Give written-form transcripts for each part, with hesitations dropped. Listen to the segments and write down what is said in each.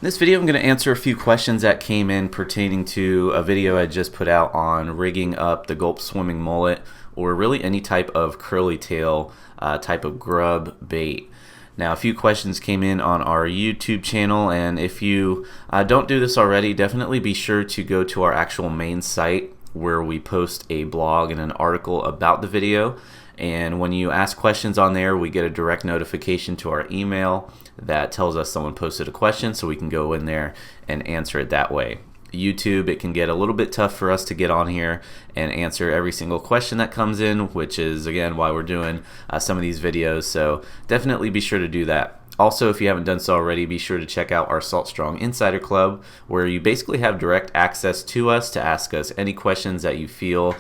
In this video, I'm going to answer a few questions that came in pertaining to a video I just put out on rigging up the Gulp Swimming Mullet, or really any type of curly tail type of grub bait. Now, a few questions came in on our YouTube channel, and if you don't do this already, definitely be sure to go to our actual main site where we post a blog and an article about the video. And when you ask questions on there, we get a direct notification to our email that tells us someone posted a question, so we can go in there and answer it that way. YouTube, it can get a little bit tough for us to get on here and answer every single question that comes in, which is again why we're doing some of these videos, so definitely be sure to do that. Also, if you haven't done so already, be sure to check out our Salt Strong Insider Club, where you basically have direct access to us to ask us any questions that you feel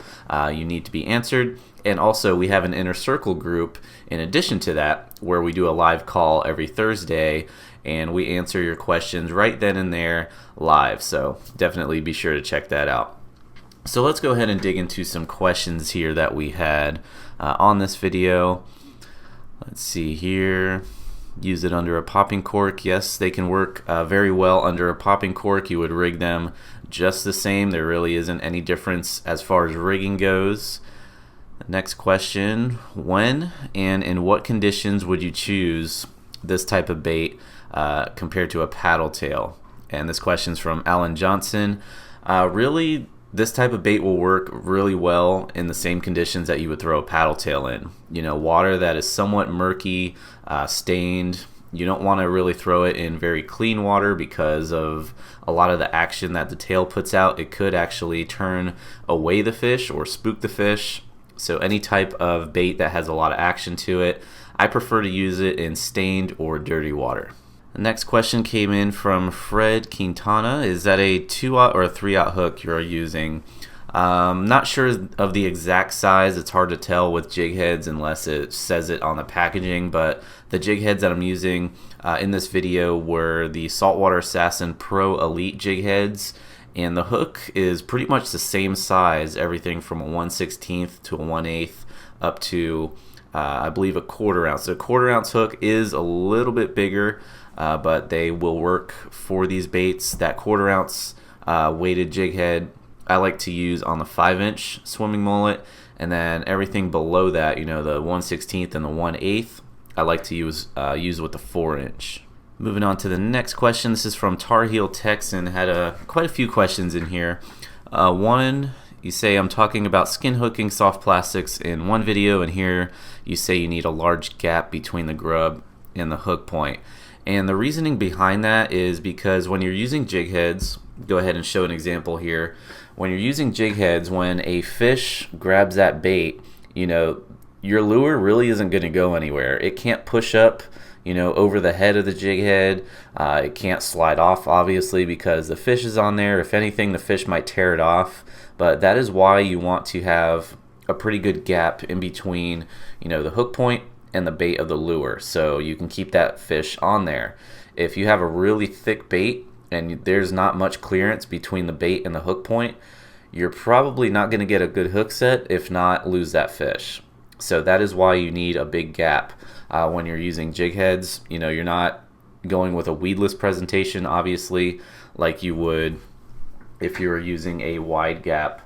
you need to be answered. And also, we have an inner circle group in addition to that, where we do a live call every Thursday, and we answer your questions right then and there live. So definitely be sure to check that out. So let's go ahead and dig into some questions here that we had on this video. Let's see here. Use it under a popping cork. Yes, they can work very well under a popping cork. You would rig them just the same. There really isn't any difference as far as rigging goes. Next question, when and in what conditions would you choose this type of bait compared to a paddle tail? And this question's from Alan Johnson. Really, this type of bait will work really well in the same conditions that you would throw a paddle tail in. You know, water that is somewhat murky, stained. You don't want to really throw it in very clean water because of a lot of the action that the tail puts out. It could actually turn away the fish or spook the fish. So any type of bait that has a lot of action to it, I prefer to use it in stained or dirty water. The next question came in from Fred Quintana. Is that a 2/0 or a 3/0 hook you're using? Not sure of the exact size. It's hard to tell with jig heads unless it says it on the packaging, but the jig heads that I'm using in this video were the Saltwater Assassin Pro Elite jig heads. And the hook is pretty much the same size, everything from a 1/16 to a 1/8 up to I believe a 1/4 ounce. So a 1/4 ounce hook is a little bit bigger, but they will work for these baits. That 1/4 ounce weighted jig head I like to use on the 5-inch swimming mullet, and then everything below that, you know, the 1/16 and the 1/8, I like to use with the 4-inch. Moving on to the next question. This is from Tar Heel Texan. Had quite a few questions in here. One, you say I'm talking about skin hooking soft plastics in one video, and here you say you need a large gap between the grub and the hook point. And the reasoning behind that is because when you're using jig heads, go ahead and show an example here. When you're using jig heads, when a fish grabs that bait, you know, your lure really isn't going to go anywhere. It can't push up, you know, over the head of the jig head. It can't slide off, obviously, because the fish is on there. If anything, the fish might tear it off. But that is why you want to have a pretty good gap in between, you know, the hook point and the bait of the lure, so you can keep that fish on there. If you have a really thick bait and there's not much clearance between the bait and the hook point, you're probably not going to get a good hook set, if not lose that fish. So that is why you need a big gap when you're using jig heads. You know, you're not going with a weedless presentation, obviously, like you would if you were using a wide gap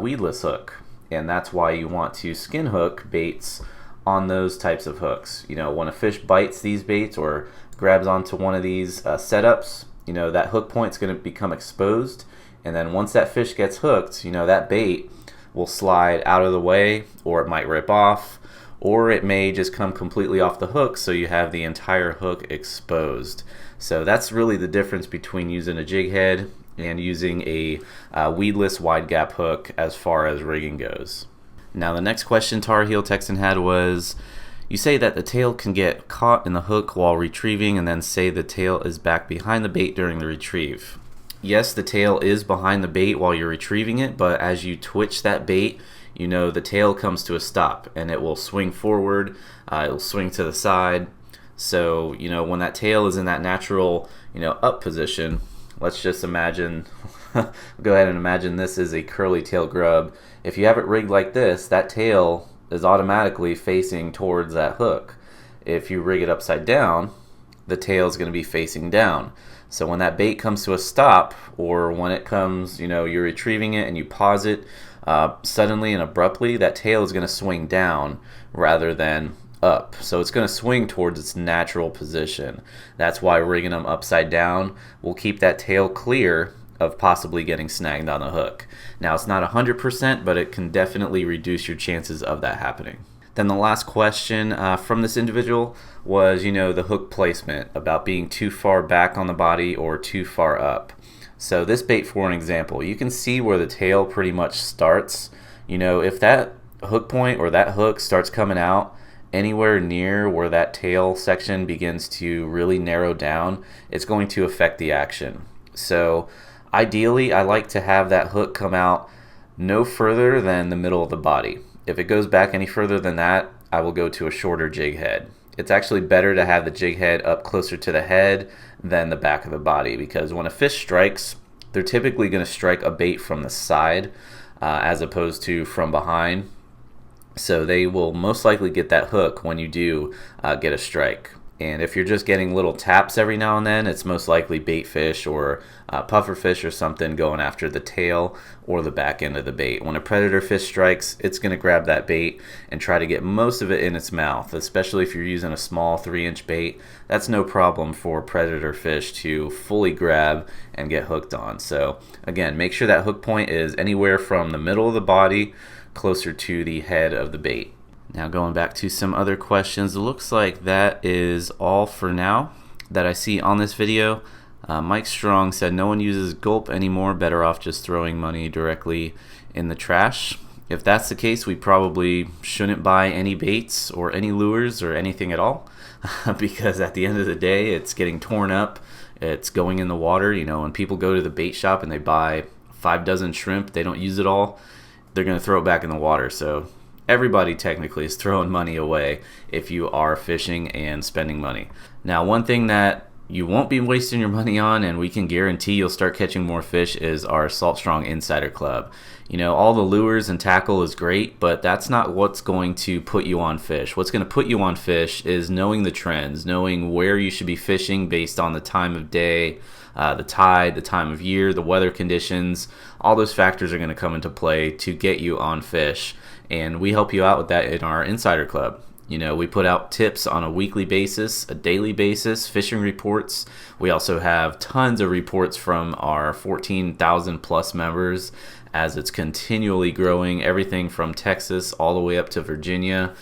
weedless hook. And that's why you want to skin hook baits on those types of hooks. You know, when a fish bites these baits or grabs onto one of these setups, you know, that hook point's going to become exposed. And then once that fish gets hooked, you know, that bait will slide out of the way, or it might rip off, or it may just come completely off the hook, so you have the entire hook exposed. So that's really the difference between using a jig head and using a weedless wide gap hook as far as rigging goes. Now the next question Tar Heel Texan had was, you say that the tail can get caught in the hook while retrieving, and then say the tail is back behind the bait during the retrieve. Yes, the tail is behind the bait while you're retrieving it, but as you twitch that bait, you know, the tail comes to a stop and it will swing forward, it will swing to the side. So, you know, when that tail is in that natural, you know, up position, let's just imagine, go ahead and imagine this is a curly tail grub. If you have it rigged like this, that tail is automatically facing towards that hook. If you rig it upside down, the tail is going to be facing down. So when that bait comes to a stop, or when it comes, you're retrieving it and you pause it, suddenly and abruptly, that tail is going to swing down rather than up. So it's going to swing towards its natural position. That's why rigging them upside down will keep that tail clear of possibly getting snagged on the hook. Now, it's not 100%, but it can definitely reduce your chances of that happening. Then the last question from this individual was, the hook placement, about being too far back on the body or too far up. So this bait, for an example, you can see where the tail pretty much starts. If that hook point or that hook starts coming out anywhere near where that tail section begins to really narrow down, it's going to affect the action. So ideally, I like to have that hook come out no further than the middle of the body. If it goes back any further than that, I will go to a shorter jig head. It's actually better to have the jig head up closer to the head than the back of the body, because when a fish strikes, they're typically going to strike a bait from the side as opposed to from behind. So they will most likely get that hook when you do get a strike. And if you're just getting little taps every now and then, it's most likely bait fish or puffer fish or something going after the tail or the back end of the bait. When a predator fish strikes, it's going to grab that bait and try to get most of it in its mouth, especially if you're using a small 3-inch bait. That's no problem for predator fish to fully grab and get hooked on. So again, make sure that hook point is anywhere from the middle of the body closer to the head of the bait. Now going back to some other questions, it looks like that is all for now that I see on this video. Mike Strong said no one uses Gulp anymore, better off just throwing money directly in the trash. If that's the case, we probably shouldn't buy any baits or any lures or anything at all because at the end of the day, it's getting torn up, it's going in the water. When people go to the bait shop and they buy 5 dozen shrimp, they don't use it all, they're going to throw it back in the water. So everybody technically is throwing money away if you are fishing and spending money. Now, one thing that you won't be wasting your money on, and we can guarantee you'll start catching more fish, is our Salt Strong Insider Club. All the lures and tackle is great, but that's not what's going to put you on fish. What's going to put you on fish is knowing the trends, knowing where you should be fishing based on the time of day, the tide, the time of year, the weather conditions. All those factors are going to come into play to get you on fish, and we help you out with that in our Insider Club. We put out tips on a weekly basis, a daily basis, fishing reports. We also have tons of reports from our 14,000 plus members as it's continually growing, everything from Texas all the way up to Virginia.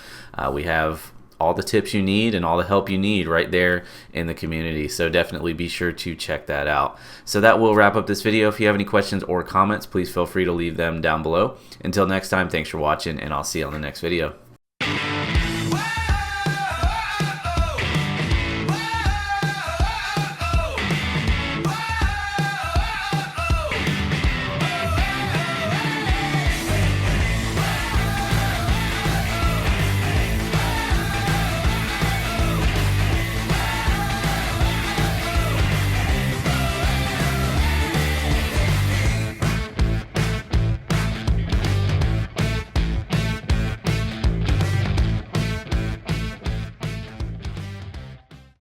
We have all the tips you need and all the help you need right there in the community. So definitely be sure to check that out. So that will wrap up this video. If you have any questions or comments, please feel free to leave them down below. Until next time, thanks for watching, and I'll see you on the next video.